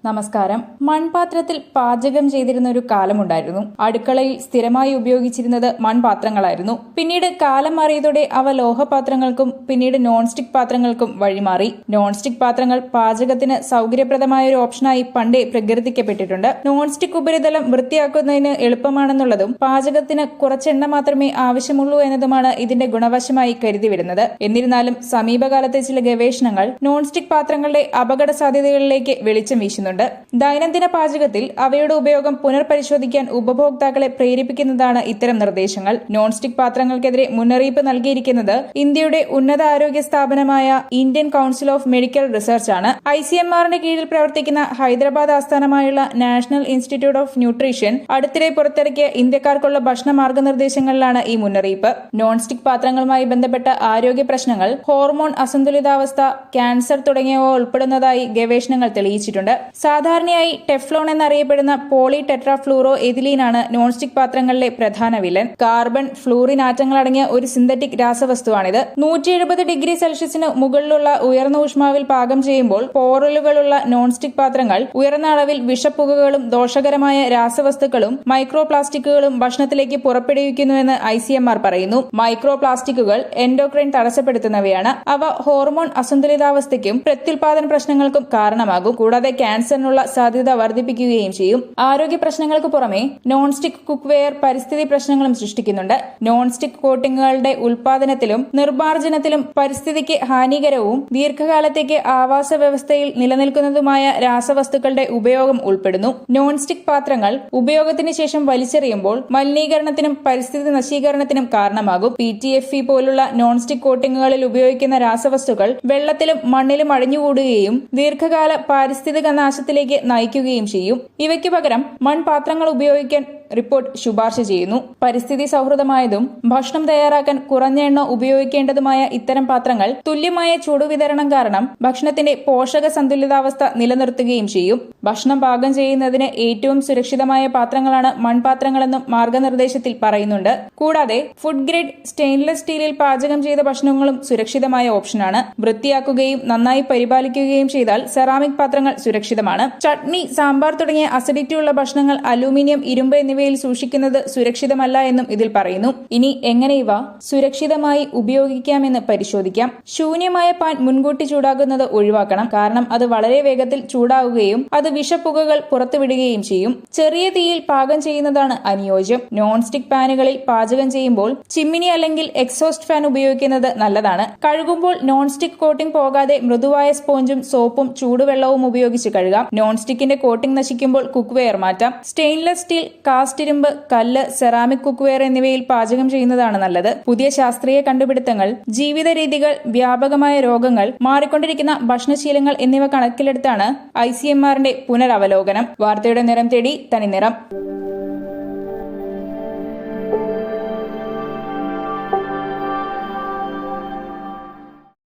നമസ്കാരം. മൺപാത്രത്തിൽ പാചകം ചെയ്തിരുന്ന ഒരു കാലമുണ്ടായിരുന്നു. അടുക്കളയിൽ സ്ഥിരമായി ഉപയോഗിച്ചിരുന്നത് മൺപാത്രങ്ങളായിരുന്നു. പിന്നീട് കാലം മാറിയതോടെ അവ ലോഹപാത്രങ്ങൾക്കും പിന്നീട് നോൺ സ്റ്റിക് പാത്രങ്ങൾക്കും വഴിമാറി. നോൺ സ്റ്റിക് പാത്രങ്ങൾ പാചകത്തിന് സൗകര്യപ്രദമായ ഒരു ഓപ്ഷനായി പണ്ടേ പ്രകീർത്തിക്കപ്പെട്ടിട്ടുണ്ട്. നോൺ സ്റ്റിക് ഉപരിതലം വൃത്തിയാക്കുന്നതിന് എളുപ്പമാണെന്നുള്ളതും പാചകത്തിന് കുറച്ചെണ്ണ മാത്രമേ ആവശ്യമുള്ളൂ എന്നതുമാണ് ഇതിന്റെ ഗുണവശമായി കരുതി വരുന്നത്. എന്നിരുന്നാലും സമീപകാലത്തെ ചില ഗവേഷണങ്ങൾ നോൺ സ്റ്റിക് പാത്രങ്ങളുടെ അപകട സാധ്യതകളിലേക്ക് വെളിച്ചം വീശുന്നുണ്ട്. ദൈനംദിന പാചകത്തിൽ അവയുടെ ഉപയോഗം പുനർപരിശോധിക്കാൻ ഉപഭോക്താക്കളെ പ്രേരിപ്പിക്കുന്നതാണ് ഇത്തരം നിർദ്ദേശങ്ങൾ. നോൺ സ്റ്റിക് പാത്രങ്ങൾക്കെതിരെ മുന്നറിയിപ്പ് നൽകിയിരിക്കുന്നത് ഇന്ത്യയുടെ ഉന്നത ആരോഗ്യ സ്ഥാപനമായ Indian council of medical research ആണ്. ICMRന്റെ കീഴിൽ പ്രവർത്തിക്കുന്ന ഹൈദരാബാദ് ആസ്ഥാനമായുള്ള നാഷണൽ ഇൻസ്റ്റിറ്റ്യൂട്ട് ഓഫ് ന്യൂട്രീഷൻ അടുത്തിടെ പുറത്തിറക്കിയ ഇന്ത്യക്കാർക്കുള്ള ഭക്ഷണ മാർഗനിർദ്ദേശങ്ങളിലാണ് ഈ മുന്നറിയിപ്പ്. നോൺ സ്റ്റിക് പാത്രങ്ങളുമായി ബന്ധപ്പെട്ട ആരോഗ്യ പ്രശ്നങ്ങൾ, ഹോർമോൺ അസന്തുലിതാവസ്ഥ, ക്യാൻസർ തുടങ്ങിയവ ഉൾപ്പെടുന്നതായി ഗവേഷണങ്ങൾ തെളിയിച്ചിട്ടുണ്ട്. സാധാരണയായി ടെഫ്ലോൺ എന്നറിയപ്പെടുന്ന പോളി ടെട്രാഫ്ലൂറോ എഥിലീനാണ് നോൺ സ്റ്റിക് പാത്രങ്ങളിലെ പ്രധാന വില്ലൻ. കാർബൺ, ഫ്ലൂറിൻ ആറ്റങ്ങൾ അടങ്ങിയ ഒരു സിന്തറ്റിക് രാസവസ്തുവാണിത്. 170 ഡിഗ്രി സെൽഷ്യസിന് മുകളിലുള്ള ഉയർന്ന ഊഷ്മാവിൽ പാകം ചെയ്യുമ്പോൾ പോറലുകളുള്ള നോൺ സ്റ്റിക് പാത്രങ്ങൾ ഉയർന്ന അളവിൽ വിഷപ്പുകകളും ദോഷകരമായ രാസവസ്തുക്കളും മൈക്രോ പ്ലാസ്റ്റിക്കുകളും ഭക്ഷണത്തിലേക്ക് പുറപ്പെടുവിക്കുന്നുവെന്ന് ICMR പറയുന്നു. മൈക്രോ പ്ലാസ്റ്റിക്കുകൾ എൻഡോക്രൈൻ തടസ്സപ്പെടുത്തുന്നവയാണ്. അവ ഹോർമോൺ അസന്തുലിതാവസ്ഥയ്ക്കും പ്രത്യുൽപാദന പ്രശ്നങ്ങൾക്കും കാരണമാകും. കൂടാതെ ക്യാൻസറിനുള്ള സാധ്യത വർദ്ധിപ്പിക്കുകയും ചെയ്യും. ആരോഗ്യ പ്രശ്നങ്ങൾക്ക് പുറമെ നോൺ സ്റ്റിക് കുക്ക് വെയർ പരിസ്ഥിതി പ്രശ്നങ്ങളും സൃഷ്ടിക്കുന്നുണ്ട്. നോൺ സ്റ്റിക് കോട്ടിങ്ങുകളുടെ ഉൽപാദനത്തിലും നിർമ്മാർജ്ജനത്തിലും പരിസ്ഥിതിക്ക് ഹാനികരവും ദീർഘകാലത്തേക്ക് ആവാസ വ്യവസ്ഥയിൽ നിലനിൽക്കുന്നതുമായ രാസവസ്തുക്കളുടെ ഉപയോഗം ഉൾപ്പെടുന്നു. നോൺ സ്റ്റിക് പാത്രങ്ങൾ ഉപയോഗത്തിന് ശേഷം വലിച്ചെറിയുമ്പോൾ മലിനീകരണത്തിനും പരിസ്ഥിതി നശീകരണത്തിനും കാരണമാകും. PTFE പോലുള്ള നോൺ സ്റ്റിക് കോട്ടിങ്ങുകളിൽ ഉപയോഗിക്കുന്ന രാസവസ്തുക്കൾ വെള്ളത്തിലും മണ്ണിലും അടിഞ്ഞുകൂടുകയും ദീർഘകാല പാരിസ്ഥിതിക നാശത്തിലേക്ക് നയിക്കുകയും ചെയ്യും. ഇവയ്ക്ക് പകരം മൺപാത്രങ്ങൾ ഉപയോഗിക്കാൻ റിപ്പോർട്ട് ശുപാർശ ചെയ്യുന്നു. പരിസ്ഥിതി സൗഹൃദമായതും ഭക്ഷണം തയ്യാറാക്കാൻ കുറഞ്ഞ എണ്ണ ഉപയോഗിക്കേണ്ടതുമായ ഇത്തരം പാത്രങ്ങൾ തുല്യമായ ചൂടുവിതരണം കാരണം ഭക്ഷണത്തിന്റെ പോഷക സന്തുലിതാവസ്ഥ നിലനിർത്തുകയും ചെയ്യും. ഭക്ഷണം പാകം ചെയ്യുന്നതിന് ഏറ്റവും സുരക്ഷിതമായ പാത്രങ്ങളാണ് മൺപാത്രങ്ങളെന്നും മാർഗനിർദ്ദേശത്തിൽ പറയുന്നുണ്ട്. കൂടാതെ ഫുഡ് ഗ്രേഡ് സ്റ്റെയിൻലെസ് സ്റ്റീലിൽ പാചകം ചെയ്ത ഭക്ഷണങ്ങളും സുരക്ഷിതമായ ഓപ്ഷനാണ്. വൃത്തിയാക്കുകയും നന്നായി പരിപാലിക്കുകയും ചെയ്താൽ സെറാമിക് പാത്രങ്ങൾ സുരക്ഷിതമാണ്. ചട്നി, സാമ്പാർ തുടങ്ങിയ അസിഡിറ്റിയുള്ള ഭക്ഷണങ്ങൾ അലൂമിനിയം, ഇരുമ്പ് എന്നിവയിൽ സൂക്ഷിക്കുന്നത് സുരക്ഷിതമല്ല എന്നും ഇതിൽ പറയുന്നു. ഇനി എങ്ങനെ ഇവ സുരക്ഷിതമായി ഉപയോഗിക്കാമെന്ന് പരിശോധിക്കാം. ശൂന്യമായ പാൻ മുൻകൂട്ടി ചൂടാക്കുന്നത് ഒഴിവാക്കണം. കാരണം അത് വളരെ വേഗത്തിൽ ചൂടാവുകയും അത് വിഷപ്പുകകൾ പുറത്തുവിടുകയും ചെയ്യും. ചെറിയ തീയിൽ പാകം ചെയ്യുന്നതാണ് അനുയോജ്യം. നോൺ സ്റ്റിക് പാനുകളിൽ പാചകം ചെയ്യുമ്പോൾ ചിമ്മിനി അല്ലെങ്കിൽ എക്സോസ്റ്റ് ഫാൻ ഉപയോഗിക്കുന്നത് നല്ലതാണ്. കഴുകുമ്പോൾ നോൺ സ്റ്റിക് കോട്ടിംഗ് പോകാതെ മൃദുവായ സ്പോഞ്ചും സോപ്പും ചൂടുവെള്ളവും ഉപയോഗിച്ച് കഴുകാം. നോൺ സ്റ്റിക്കിന്റെ കോട്ടിംഗ് നശിക്കുമ്പോൾ കുക്ക് വെയർ മാറ്റാം. സ്റ്റെയിൻലെസ് സ്റ്റീൽ, കാസ്റ്റ് ഇരുമ്പ്, കല്ല്, സെറാമിക് കുക്ക് വെയർ എന്നിവയിൽ പാചകം ചെയ്യുന്നതാണ് നല്ലത്. പുതിയ ശാസ്ത്രീയ കണ്ടുപിടുത്തങ്ങൾ, ജീവിത രീതികൾ, വ്യാപകമായ രോഗങ്ങൾ, മാറിക്കൊണ്ടിരിക്കുന്ന ഭക്ഷണശീലങ്ങൾ എന്നിവ കണക്കിലെടുത്താണ് ICMRന്റെ പുനരവലോകനം. വാർത്തയുടെ നിറം തേടി തനി നിറം.